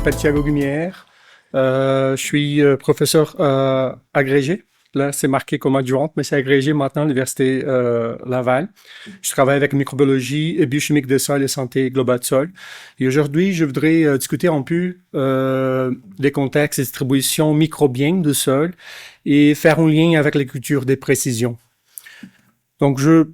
m'appelle Thiago Guimière. Je suis professeur agrégé. Là, c'est marqué comme adjointe, mais c'est agrégé maintenant à l'Université Laval. Je travaille avec microbiologie et biochimique des sols et santé globale de sol. Et aujourd'hui, je voudrais discuter un peu des contextes et distributions microbiennes du sol et faire un lien avec les cultures des précisions. Donc, je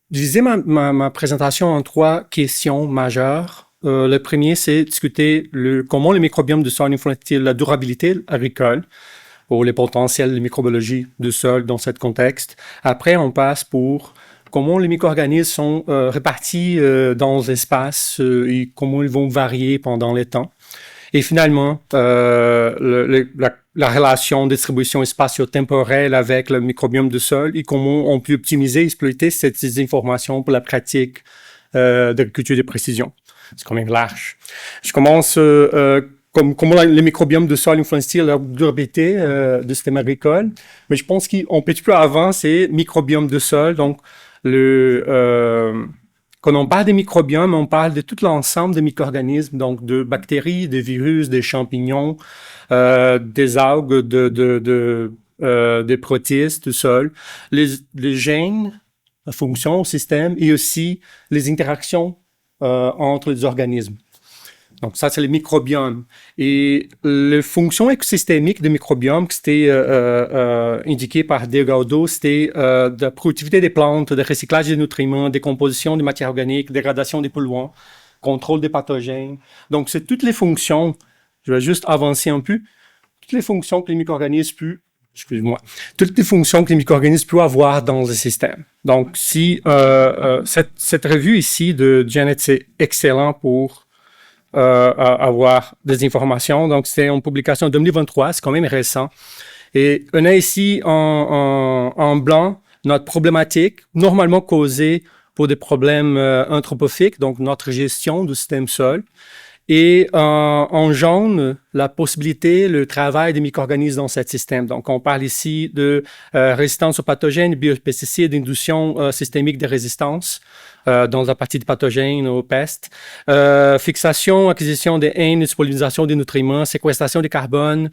divisais ma présentation en 3 questions majeures. Le premier, c'est discuter comment le microbiome du sol influence-t-il la durabilité agricole ou les potentiels de microbiologie du sol dans ce contexte. Après, on passe pour comment les micro-organismes sont répartis dans l'espace et comment ils vont varier pendant les temps. Et finalement, la relation de distribution spatio-temporelle avec le microbiome du sol et comment on peut optimiser et exploiter ces informations pour la pratique d'agriculture de précision. C'est quand même large. Je commence comment le microbiome du sol influence-t-il la durabilité du système agricole. Mais je pense qu'on peut plus avant, c'est microbiome du sol. Donc, quand on parle des microbiomes, on parle de tout l'ensemble des micro-organismes, donc de bactéries, des virus, des champignons, des algues, des protistes du sol, les gènes, la fonction au système et aussi les interactions entre les organismes. Donc, ça, c'est le microbiome. Et les fonctions écosystémiques du microbiome qui c'était indiqué par Delgado, c'était de la productivité des plantes, de recyclage des nutriments, décomposition des matières organiques, dégradation des polluants, contrôle des pathogènes. Donc, c'est toutes les fonctions, je vais juste avancer un peu, toutes les fonctions que les micro-organismes toutes les fonctions que les micro-organismes peuvent avoir dans le système. Donc, si cette revue ici de Janet, c'est excellent pour avoir des informations. Donc, c'est une publication de 2023, c'est quand même récent. Et on a ici en blanc notre problématique, normalement causée pour des problèmes anthropophiques, donc notre gestion du système sol. Et en jaune, la possibilité, le travail des micro-organismes dans ce système. Donc, on parle ici de résistance aux pathogènes, biopesticides, induction systémique de résistance dans la partie des pathogènes, aux pestes, fixation, acquisition des haines, pollinisation des nutriments, séquestration du carbone,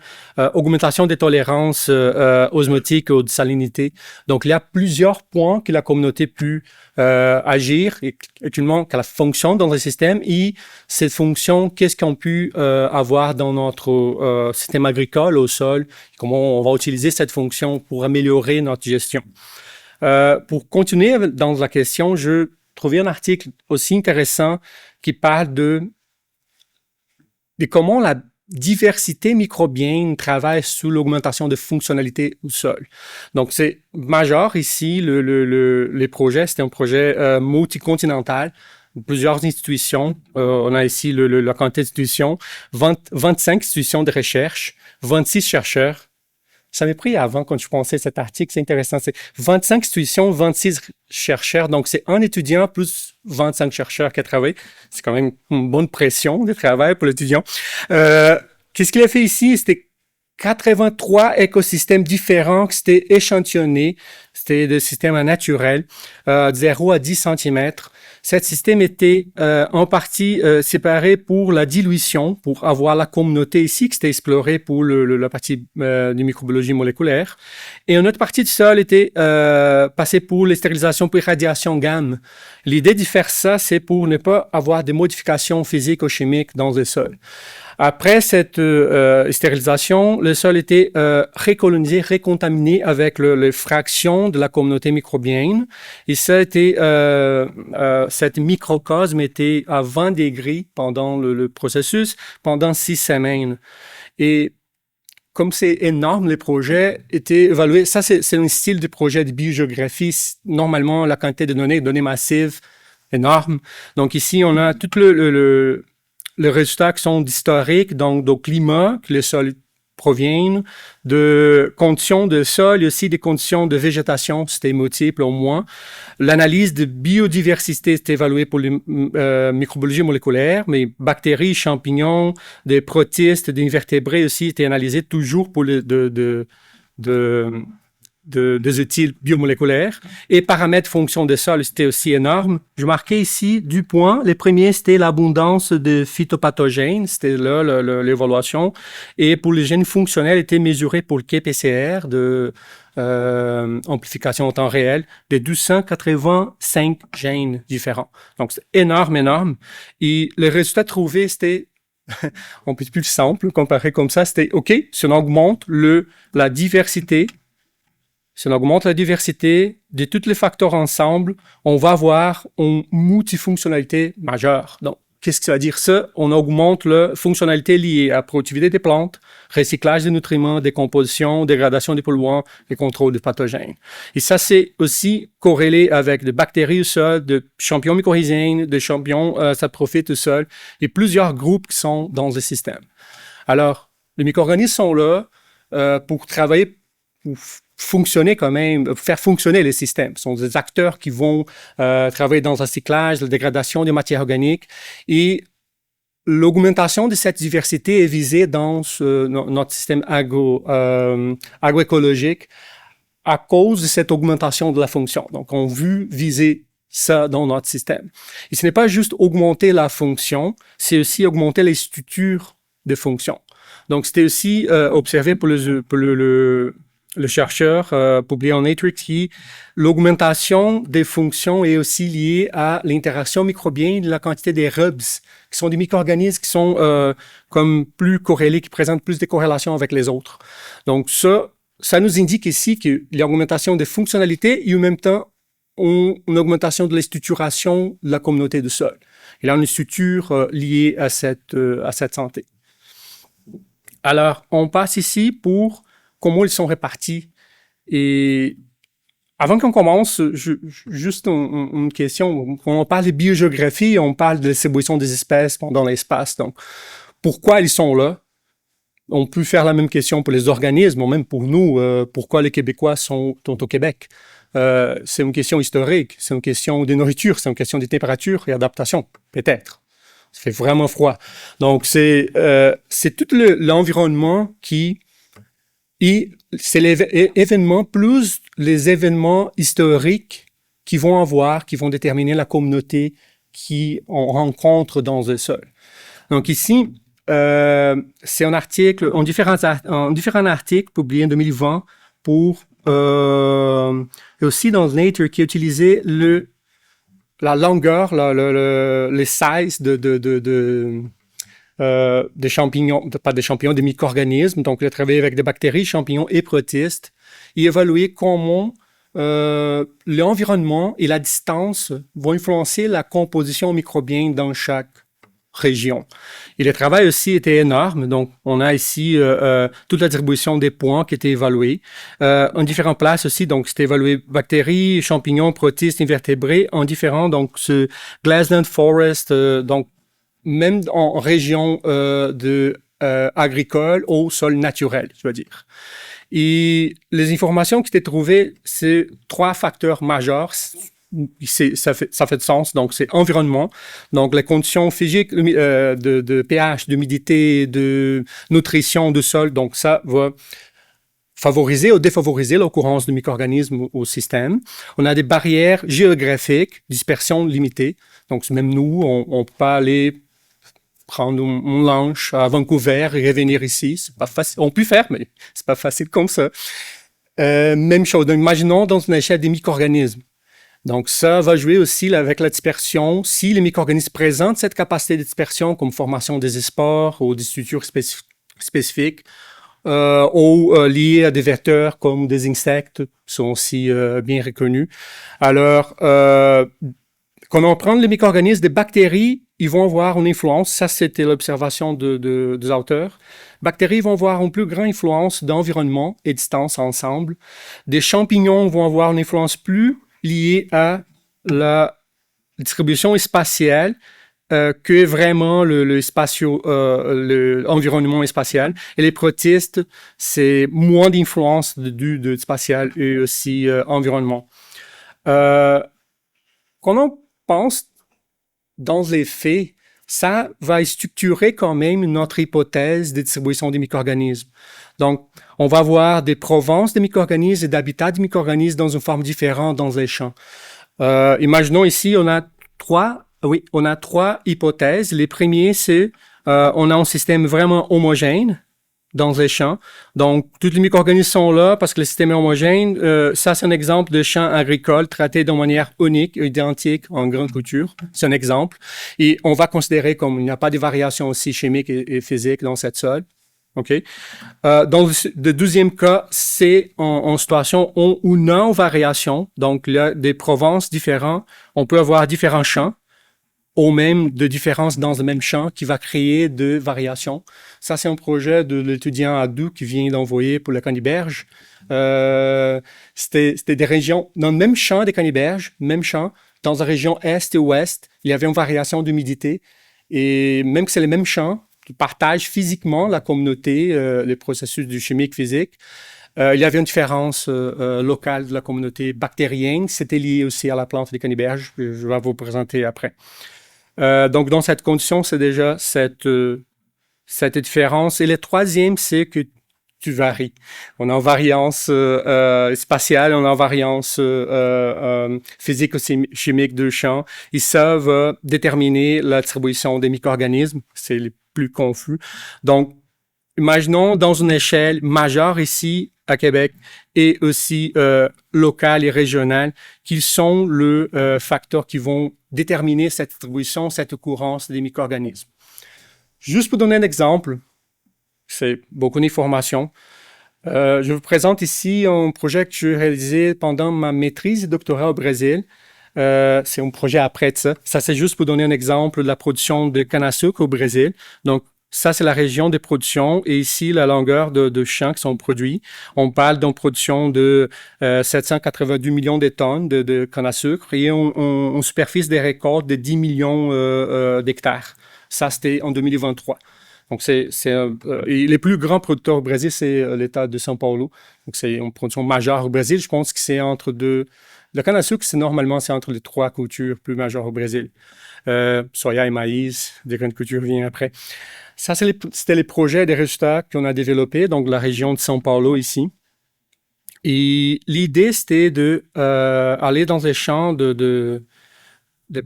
augmentation des tolérances osmotiques ou de salinité. Donc, il y a plusieurs points que la communauté peut agir et actuellement qu'elle fonctionne dans le système et cette fonction, qu'est-ce qu'on peut avoir dans notre système agricole au sol, comment on va utiliser cette fonction pour améliorer notre gestion. Pour continuer dans la question, je trouvais un article aussi intéressant qui parle de comment la diversité microbienne travaille sous l'augmentation de fonctionnalité au sol. Donc, c'est majeur ici, le projet, c'était un projet multicontinental, plusieurs institutions. On a ici la quantité d'institutions, 25 institutions de recherche, 26 chercheurs. Ça m'est pris avant quand je pensais à cet article, c'est intéressant. C'est 25 institutions, 26 chercheurs. Donc, c'est un étudiant plus 25 chercheurs qui travaillent. C'est quand même une bonne pression de travail pour l'étudiant. Qu'est-ce qu'il a fait ici? C'était 83 écosystèmes différents qui étaient échantillonnés. C'était des systèmes naturels, de 0 à 10 cm. Cet système était en partie séparé pour la dilution, pour avoir la communauté ici qui était explorée pour la partie de microbiologie moléculaire. Et une autre partie du sol était passée pour les stérilisations pour irradiation gamma. L'idée de faire ça, c'est pour ne pas avoir de modifications physiques ou chimiques dans le sol. Après cette stérilisation, le sol était recolonisé, recontaminé avec les fractions de la communauté microbienne. Et ça était, cette microcosme était à 20 degrés pendant le processus, pendant 6 semaines. Et comme c'est énorme, les projets étaient évalués. Ça, c'est un style de projet de biogéographie. Normalement, la quantité de données massives, énorme. Donc ici, on a tout les résultats qui sont historiques, donc du climat que les sols proviennent, de conditions de sol et aussi des conditions de végétation, c'était multiple au moins. L'analyse de biodiversité est évaluée pour les microbiologie moléculaire, mais bactéries, champignons, des protistes, des invertébrés aussi étaient analysés toujours pour des outils biomoléculaires. Et paramètres fonction des sols, c'était aussi énorme. Je marquais ici du point. Les premiers, c'était l'abondance de phytopathogènes. C'était là l'évaluation. Et pour les gènes fonctionnels, était mesuré pour le QPCR de amplification en temps réel de 1285 gènes différents. Donc, c'est énorme, énorme. Et le résultat trouvé, c'était un peu plus simple, comparé comme ça, c'était OK, si on augmente la diversité, si on augmente la diversité de tous les facteurs ensemble, on va avoir une multifonctionnalité majeure. Donc, qu'est-ce que ça veut dire ça? On augmente la fonctionnalité liée à la productivité des plantes, recyclage des nutriments, décomposition, dégradation des polluants et contrôle des pathogènes. Et ça, c'est aussi corrélé avec des bactéries au sol, de champignons mycorhiziens, de champignons saprophytes au sol, et plusieurs groupes qui sont dans le système. Alors, les micro-organismes sont là pour travailler, pour fonctionner quand même, faire fonctionner les systèmes. Ce sont des acteurs qui vont travailler dans le recyclage, la dégradation des matières organiques et l'augmentation de cette diversité est visée dans notre système agroécologique à cause de cette augmentation de la fonction. Donc, on veut viser ça dans notre système. Et ce n'est pas juste augmenter la fonction, c'est aussi augmenter les structures de fonction. Donc, c'était aussi observé pour le chercheur publié en Nature qui l'augmentation des fonctions est aussi liée à l'interaction microbienne de la quantité des RUBS, qui sont des micro-organismes qui sont comme plus corrélés, qui présentent plus de corrélations avec les autres. Donc ça nous indique ici que l'augmentation des fonctionnalités et en même temps une augmentation de la structuration de la communauté du sol. Et là, une structure liée à cette santé. Alors, on passe ici pour comment ils sont répartis. Et avant qu'on commence, juste une question. Quand on parle de biogéographie, on parle de la distribution des espèces dans l'espace. Donc, pourquoi ils sont là? On peut faire la même question pour les organismes, ou même pour nous. Pourquoi les Québécois sont au Québec? C'est une question historique, c'est une question de nourriture, c'est une question de température et d'adaptation, peut-être. Ça fait vraiment froid. Donc, c'est tout l'environnement qui... Et c'est les événements plus les événements historiques qui vont déterminer la communauté qu'on rencontre dans le sol. Donc ici, c'est un article, en différents articles publiés en 2020 et aussi dans Nature qui a utilisé la longueur, le size des champignons, pas des champignons, des micro-organismes. Donc, il a travaillé avec des bactéries, champignons et protistes et évalué comment l'environnement et la distance vont influencer la composition microbienne dans chaque région. Et le travail aussi était énorme. Donc, on a ici toute la distribution des points qui étaient évalués. En différentes places aussi, donc, c'était évalué bactéries, champignons, protistes, invertébrés, en différents, donc, ce Glassland Forest, donc, même en région agricole au sol naturel, je veux dire. Et les informations qui étaient trouvées, c'est 3 facteurs majeurs. Ça fait de sens. Donc, c'est environnement. Donc, les conditions physiques de pH, d'humidité, de nutrition du sol. Donc, ça va favoriser ou défavoriser l'occurrence de micro-organismes au système. On a des barrières géographiques, dispersion limitée. Donc, même nous, on peut pas aller prendre une lunch à Vancouver et revenir ici. C'est pas facile. On peut faire, mais c'est pas facile comme ça. Même chose. Donc, imaginons dans une échelle des micro-organismes. Donc, ça va jouer aussi avec la dispersion. Si les micro-organismes présentent cette capacité de dispersion, comme formation des spores ou des structures spécifiques, ou liés à des vecteurs comme des insectes, qui sont aussi bien reconnus. Alors, quand on prend les micro-organismes, des bactéries, ils vont avoir une influence. Ça, c'était l'observation des auteurs. Bactéries vont avoir une plus grande influence d'environnement et distance ensemble. Des champignons vont avoir une influence plus liée à la distribution spatiale que vraiment l'environnement spatial. Et les protistes, c'est moins d'influence du spatial et aussi environnement. Quand on pense dans les faits, ça va structurer quand même notre hypothèse de distribution des micro-organismes. Donc, on va avoir des provences des micro-organismes et d'habitats des micro-organismes dans une forme différente dans les champs. Imaginons ici, on a trois hypothèses. Les premiers, c'est on a un système vraiment homogène dans les champs. Donc, tous les micro-organismes sont là parce que le système est homogène. Ça, c'est un exemple de champ agricole traité de manière unique, identique en grande culture. C'est un exemple. Et on va considérer comme il n'y a pas de variation aussi chimique et physique dans cette sol. OK? Dans le deuxième cas, c'est en situation où non variation. Donc, il y a des provences différentes. On peut avoir différents champs ou même de différences dans le même champ qui va créer de variations. Ça, c'est un projet de l'étudiant Adou qui vient d'envoyer pour le Canniberge. C'était des régions, dans le même champ des Canniberges, même champ, dans la région est et ouest, il y avait une variation d'humidité. Et même que c'est les mêmes champs, qui partagent physiquement la communauté, les processus du chimique physique, il y avait une différence locale de la communauté bactérienne. C'était lié aussi à la plante des Canniberges, que je vais vous présenter après. Donc, dans cette condition, c'est déjà cette différence. Et le troisième, c'est que tu varies. On a une variance spatiale, on a une variance physico-chimique de champ. Ils savent déterminer la distribution des micro-organismes. C'est le plus confus. Donc, imaginons dans une échelle majeure ici à Québec et aussi locale et régionale, qu'ils sont le facteur qui vont déterminer cette distribution, cette occurrence des micro-organismes. Juste pour donner un exemple, c'est beaucoup d'informations. Je vous présente ici un projet que j'ai réalisé pendant ma maîtrise et doctorat au Brésil. C'est un projet après de ça. Ça, c'est juste pour donner un exemple de la production de canne à sucre au Brésil. Donc, ça, c'est la région de production et ici, la longueur de champs qui sont produits. On parle d'une production de 782 millions de tonnes de canne à sucre et on superficie des récoltes de 10 millions d'hectares. Ça, c'était en 2023. Donc, les plus grands producteurs au Brésil, c'est l'État de São Paulo. Donc, c'est une production majeure au Brésil. Je pense que c'est entre deux. Le canne à sucre, normalement, c'est entre les trois cultures plus majeures au Brésil. Soya et maïs, des grandes cultures viennent après. Ça, c'était les projets et les résultats qu'on a développés, donc la région de São Paulo ici. Et l'idée, c'était d'aller dans les champs de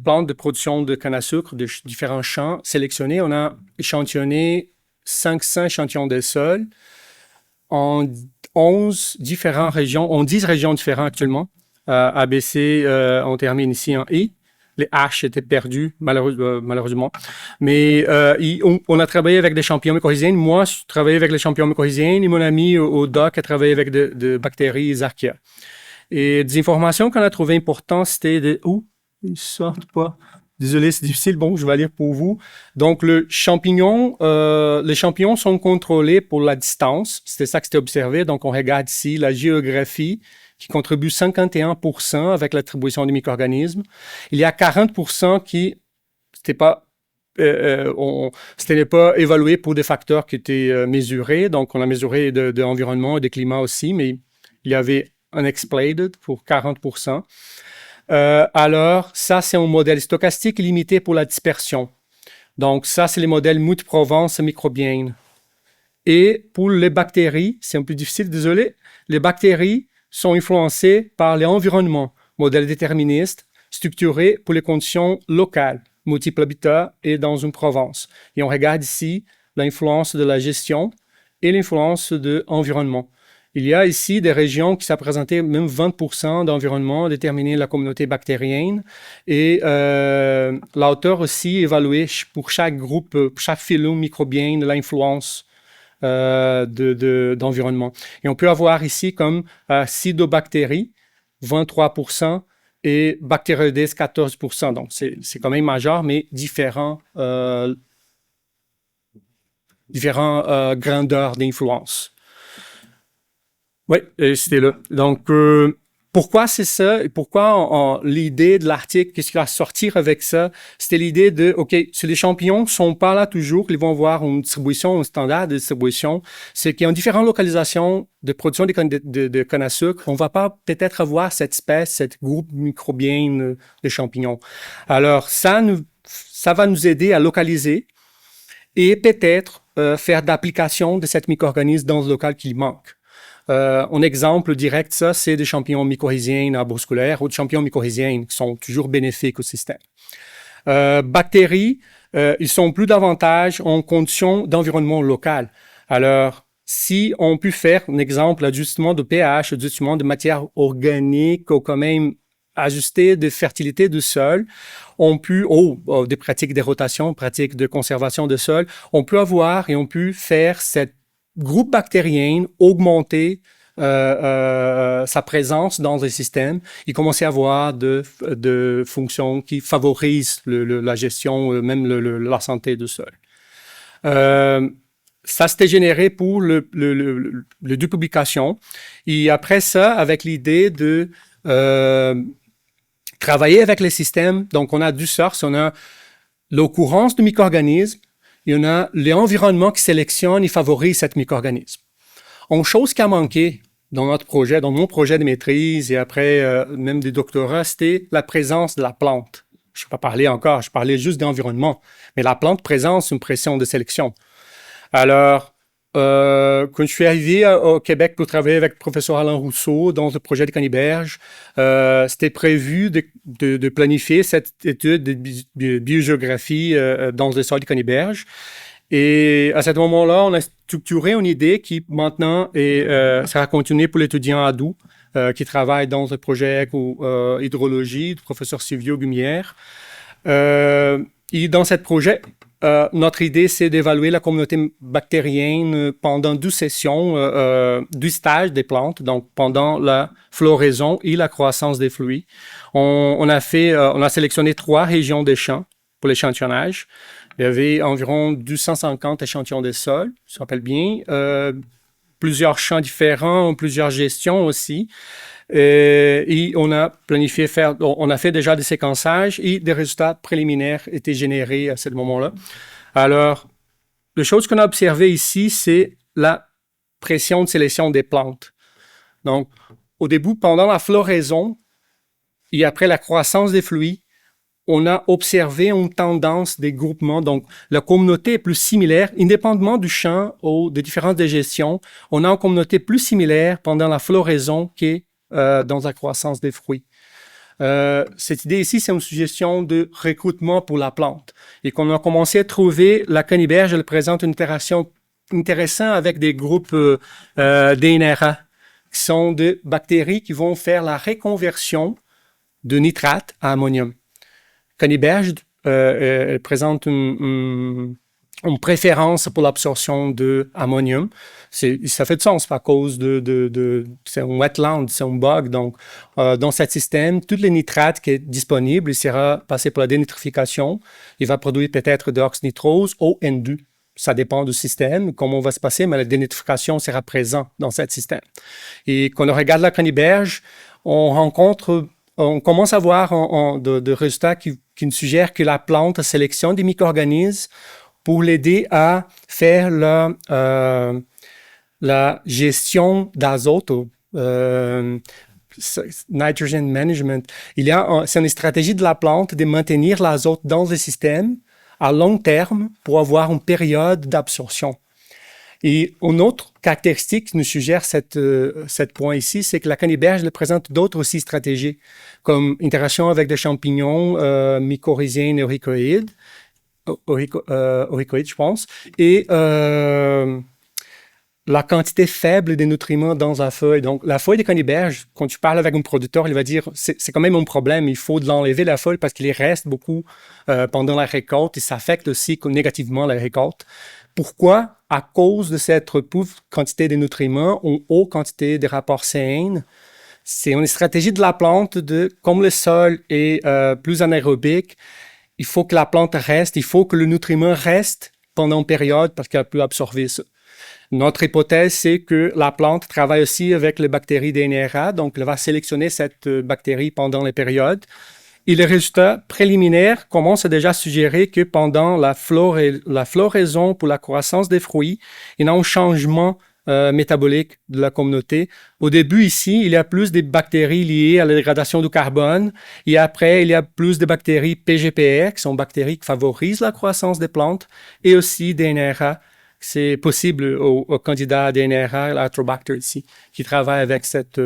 plantes de production de canne à sucre, de différents champs sélectionnés. On a échantillonné 500 échantillons de sol en 11 différentes régions, en 10 régions différentes actuellement. ABC, on termine ici en I. Les H étaient perdus, malheureusement. Mais on a travaillé avec des champignons mycorhiziennes. Moi, je travaillais avec les champignons mycorhiziennes et mon ami au doc a travaillé avec des bactéries Zarkia. Et des informations qu'on a trouvées importantes, c'était de... Ils ne sortent pas. Désolé, c'est difficile. Bon, je vais lire pour vous. Donc, les champignons sont contrôlés pour la distance. C'était ça qui s'était observé. Donc, on regarde ici la géographie qui contribue 51% avec l'attribution des micro-organismes. Il y a 40% qui c'était pas évalué pour des facteurs qui étaient mesurés. Donc, on a mesuré de l'environnement et des climats aussi, mais il y avait unexplained pour 40%. Alors, ça, c'est un modèle stochastique limité pour la dispersion. Donc, ça, c'est les modèles Mout-Provence microbiennes. Et pour les bactéries, c'est un peu difficile, désolé, les bactéries sont influencées par l'environnement, modèle déterministe, structuré pour les conditions locales, multiples habitats et dans une province. Et on regarde ici l'influence de la gestion et l'influence de l'environnement. Il y a ici des régions qui s'apprésentaient même 20% d'environnement déterminé la communauté bactérienne et l'auteur aussi évalué pour chaque groupe, pour chaque phylum microbien l'influence d'environnement. Et on peut avoir ici comme Cyanobactéries, 23% et Bacteroides, 14%. Donc, c'est quand même majeur, mais différents grandeurs d'influence. Oui, c'était là. Donc, pourquoi c'est ça? Et pourquoi l'idée de l'article, qu'est-ce qui va sortir avec ça? C'était l'idée de, OK, si les champignons ne sont pas là toujours, ils vont avoir une distribution, un standard de distribution, c'est qu'il y a une différente localisation de production de canne à sucre. On ne va pas peut-être avoir cette espèce, cette groupe microbien de champignons. Alors, ça ça va nous aider à localiser et peut-être faire d'application de cet micro-organisme dans le local qui manque. Un exemple direct, ça, c'est des champignons mycorhiziens arbusculaires ou des champignons mycorhiziens qui sont toujours bénéfiques au système. Bactéries, ils sont plus davantage en conditions d'environnement local. Alors, si on peut faire un exemple d'ajustement de pH, ajustement de matière organique ou quand même ajuster de fertilité du sol, on peut, des pratiques de rotation, pratiques de conservation de sol, on peut avoir et on peut faire cette groupe bactérien augmenter sa présence dans le système et commencer à avoir de fonctions qui favorisent la gestion, même la santé du sol. Ça s'était généré pour le deux publications. Et après ça, avec l'idée de travailler avec les systèmes, donc on a deux sources, on a l'occurrence de micro-organismes, il y en a l'environnement qui sélectionne et favorise cet micro-organisme. Une chose qui a manqué dans notre projet, dans mon projet de maîtrise et après même des doctorats, c'était la présence de la plante. Je ne vais pas parler encore, je parlais juste d'environnement, mais la plante présente une pression de sélection. Alors, quand je suis arrivé au Québec pour travailler avec le professeur Alain Rousseau dans le projet de Canniberge, c'était prévu de planifier cette étude de biogéographie dans le sol de Canniberge. Et à ce moment-là, on a structuré une idée qui maintenant sera continuée pour l'étudiant Adou, qui travaille dans le projet hydrologie du professeur Silvio Gumière. Et dans ce projet, notre idée, c'est d'évaluer la communauté bactérienne pendant 2 sessions, 2 stages des plantes, donc pendant la floraison et la croissance des fruits. On a sélectionné 3 régions des champs pour l'échantillonnage. Il y avait environ 250 échantillons de sol, je me rappelle bien, plusieurs champs différents, plusieurs gestions aussi. Et on a planifié on a fait déjà des séquençages et des résultats préliminaires étaient générés à ce moment-là. Alors, la chose qu'on a observée ici, c'est la pression de sélection des plantes. Donc, au début, pendant la floraison et après la croissance des fruits, on a observé une tendance des groupements. Donc, la communauté est plus similaire, indépendamment du champ ou des différences de gestion. On a une communauté plus similaire pendant la floraison qu'est dans la croissance des fruits. Cette idée ici, c'est une suggestion de recrutement pour la plante. Et qu'on a commencé à trouver, la Canniberge, elle présente une interaction intéressante avec des groupes d'ENRA, qui sont des bactéries qui vont faire la reconversion de nitrate à ammonium. Canniberge elle présente une préférence pour l'absorption d'ammonium. Ça fait de sens à cause c'est un wetland, c'est un bug. Donc, dans ce système, tous les nitrates qui est disponible, il sera passé pour la dénitrification. Il va produire peut-être de l'oxynitrose ou N2. Ça dépend du système, comment on va se passer, mais la dénitrification sera présente dans ce système. Et quand on regarde la Canniberge, on commence à voir de résultats qui nous suggèrent que la plante sélectionne des micro-organismes pour l'aider à faire la gestion d'azote, nitrogen management. C'est une stratégie de la plante de maintenir l'azote dans le système à long terme pour avoir une période d'absorption. Et une autre caractéristique qui nous suggère cette point ici, c'est que la Canniberge présente d'autres aussi stratégies, comme interaction avec des champignons mycorhiziens et auricoïdes, je pense, et la quantité faible des nutriments dans la feuille. Donc, la feuille de Canniberge, quand tu parles avec un producteur, il va dire c'est quand même un problème, il faut l'enlever la feuille parce qu'il reste beaucoup pendant la récolte et ça affecte aussi négativement la récolte. Pourquoi? À cause de cette pauvre quantité de nutriments ou haute quantité de rapports CN. C'est une stratégie de la plante comme le sol est plus anaérobique, il faut que la plante reste, il faut que le nutriment reste pendant une période parce qu'elle peut absorber ça. Notre hypothèse, c'est que la plante travaille aussi avec les bactéries d'ENRA, donc elle va sélectionner cette bactérie pendant les périodes. Et les résultats préliminaires commencent déjà à suggérer que pendant la floraison pour la croissance des fruits, il y a un changement métabolique de la communauté. Au début, ici, il y a plus des bactéries liées à la dégradation du carbone. Et après, il y a plus de bactéries PGPR, qui sont bactéries qui favorisent la croissance des plantes, et aussi des NRA. C'est possible aux candidats DNRA, l'Atrobacter ici, qui travaillent avec cette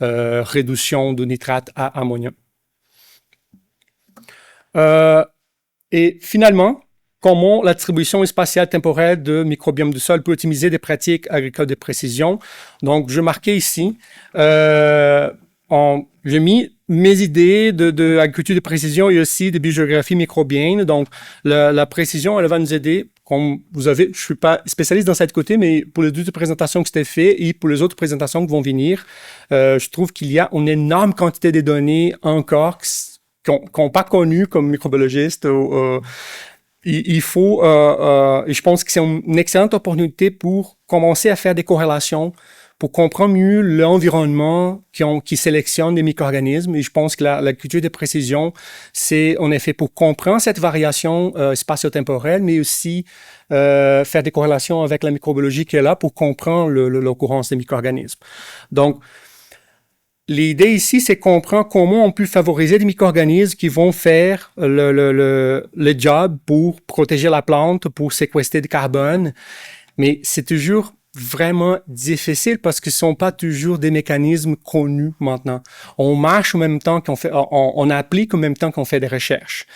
réduction de nitrate à ammonium. Et finalement, comment l'attribution spatiale temporelle de microbiome du sol peut optimiser des pratiques agricoles de précision. Donc, je marquais ici, j'ai mis mes idées d'agriculture de précision et aussi de biogéographie microbienne. Donc, la précision, elle va nous aider. Comme vous avez, je suis pas spécialiste dans cette côté, mais pour les deux présentations que c'était fait et pour les autres présentations qui vont venir, je trouve qu'il y a une énorme quantité de données encore qu'on n'a pas connues comme microbiologiste. Il faut, et je pense que c'est une excellente opportunité pour commencer à faire des corrélations, pour comprendre mieux l'environnement qui sélectionne les micro-organismes. Et je pense que la culture de précision, c'est en effet pour comprendre cette variation spatio-temporelle, mais aussi faire des corrélations avec la microbiologie qui est là pour comprendre l'occurrence des micro-organismes. Donc, l'idée ici, c'est comprendre comment on peut favoriser des micro-organismes qui vont faire le job pour protéger la plante, pour séquestrer du carbone. Mais c'est toujours vraiment difficile parce que ce ne sont pas toujours des mécanismes connus maintenant. On marche en même temps qu'on fait, on applique en même temps qu'on fait des recherches.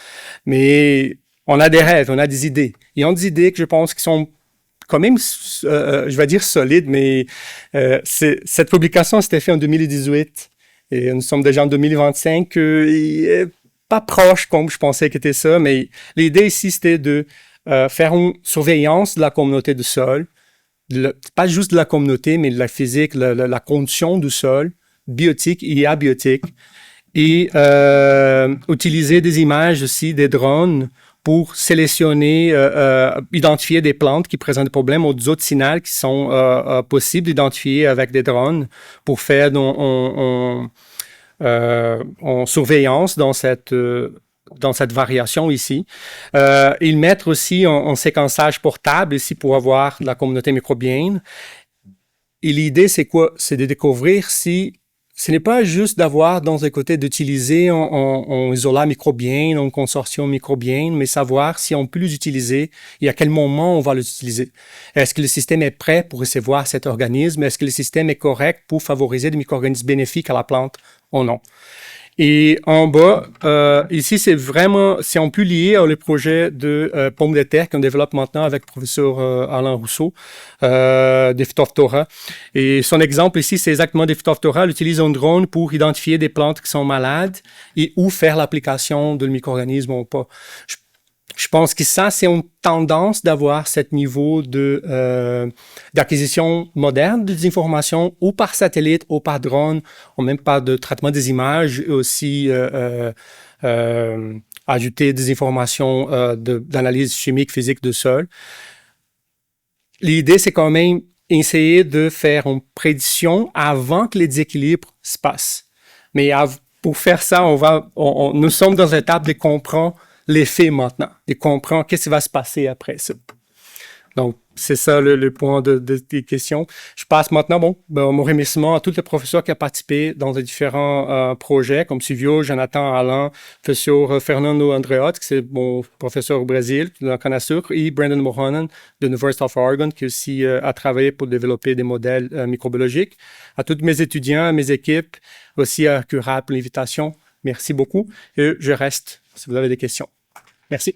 Mais on a des rêves, on a des idées. Il y a des idées que je pense qui sont quand même, je vais dire solides, mais cette publication s'était faite en 2018 et nous sommes déjà en 2025. Pas proche comme je pensais que c'était ça, mais l'idée ici, c'était de faire une surveillance de la communauté du sol, pas juste de la communauté, mais de la physique, la condition du sol, biotique et abiotique, et utiliser des images aussi, des drones, pour sélectionner, identifier des plantes qui présentent des problèmes ou d'autres signaux qui sont possibles d'identifier avec des drones pour faire en surveillance dans cette variation ici. Ils mettent aussi en séquençage portable ici pour avoir la communauté microbienne. Et l'idée, c'est quoi? C'est de découvrir si ce n'est pas juste d'avoir dans un côté d'utiliser en isolat microbien, en consortium microbien, mais savoir si on peut les utiliser et à quel moment on va les utiliser. Est-ce que le système est prêt pour recevoir cet organisme? Est-ce que le système est correct pour favoriser des micro-organismes bénéfiques à la plante ou non? Et en bas, ici, c'est on peut lier le projet de pommes de terre qu'on développe maintenant avec le professeur Alain Rousseau, des Phytophthora. Et son exemple ici, c'est exactement des Phytophthora. Elle utilise un drone pour identifier des plantes qui sont malades et où faire l'application de micro-organisme ou pas. Je pense que ça, c'est une tendance d'avoir ce niveau d'acquisition moderne des informations, ou par satellite, ou par drone, ou même par de traitement des images, et aussi ajouter des informations d'analyse chimique, physique de sol. L'idée, c'est quand même essayer de faire une prédiction avant que les déséquilibres se passent. Mais pour faire ça, nous sommes dans une étape de comprendre les faits maintenant, de comprendre qu'est-ce qui va se passer après ça. Donc, c'est ça le point des questions. Je passe maintenant, mon remerciement à tous les professeurs qui ont participé dans les différents projets, comme Silvio, Jonathan, Alain, professeur Fernando Andreotti, qui c'est mon professeur au Brésil, dans la canne à sucre, et Brandon Mohonan de l'University of Oregon, qui aussi a travaillé pour développer des modèles microbiologiques. À tous mes étudiants, à mes équipes, aussi à Cura pour l'invitation. Merci beaucoup. Et je reste si vous avez des questions. Merci.